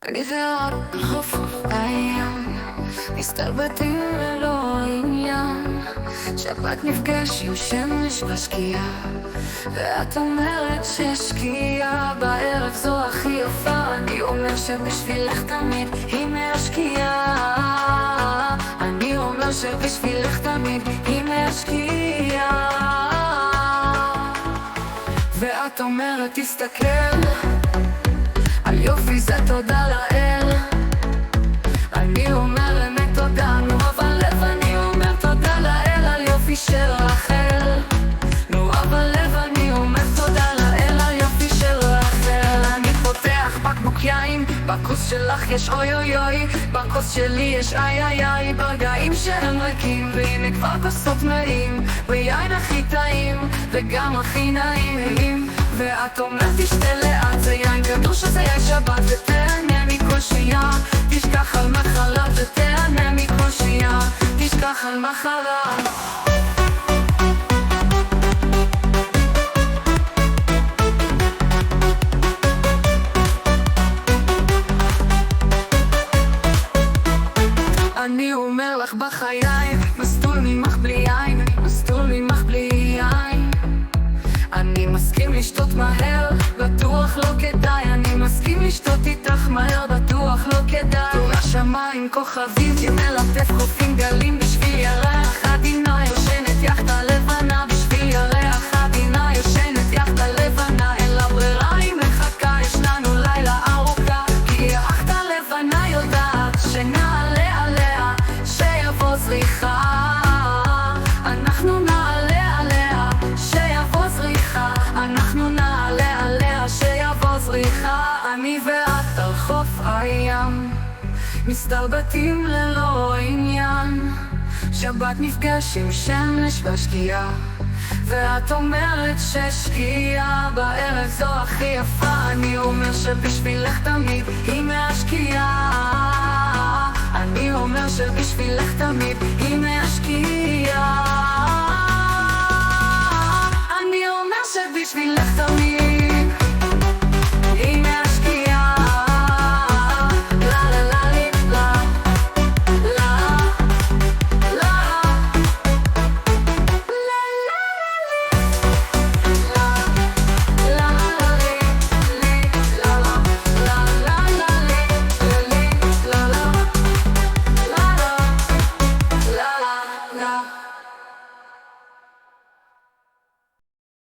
גזרות על חוף הים, מסתלבטים ללא עניין. שבת נפגש עם שמש בשקיעה, ואת אומרת ששקיעה בערב זו הכי יפה. אני אומר שבשבילך תמיד היא מהשקיעה. אני אומר שבשבילך תמיד היא מהשקיעה. ואת אומרת תסתכל, על יופי זה תודה לאל. אני אומר אמת תודה, נו אבל לב אני אומר תודה לאל על יופי של רחל. נו אבל לב אני אומר תודה לאל על יופי של רחל. אני פותח בקבוק יין, בכוס שלך יש אוי אוי אוי, בכוס שלי יש איי איי איי. ברגעים שהם ריקים, והנה כבר כוסות מלאים, ויין הכי טעים וגם הכי נעים. ואת אומרת תשתה לאט, זה יין קדוש, זה יין שבת, ותהנה מכל שנייה. תשכח על מחלה ותהנה מכל שנייה, תשכח על מחלה. אני אומר לך בחיי, מסלול ממך בלי יין, מסלול ממך בלי יין. אני מסכים לשתות מהר, בטוח לא כדאי. אני מסכים לשתות איתך מהר, בטוח לא כדאי. תור השמיים כוכבים, מלטף חופים גלים בשביל ירח. עדינה יושנת יחדה לבנה בשביל ירח. עדינה יושנת יחדה לבנה, אין לה ברירה היא מחכה. יש לנו לילה ארוכה, כי יחדה לבנה יודעת שנעלה עליה שיבוא זריחה. אנחנו נעלה עליה שיבוא זריחה. אנחנו נעלה עליה שיבוא זריחה. אני ואת על חוף הים, מסתלבטים ללא עניין. שבת נפגש עם שמש בשקיעה, ואת אומרת ששקיעה בערב זו הכי יפה. אני אומר שבשבילך תמיד היא מהשקיעה. אני אומר שבשבילך תמיד היא מהשקיעה. אני אומר שבשבילך תמיד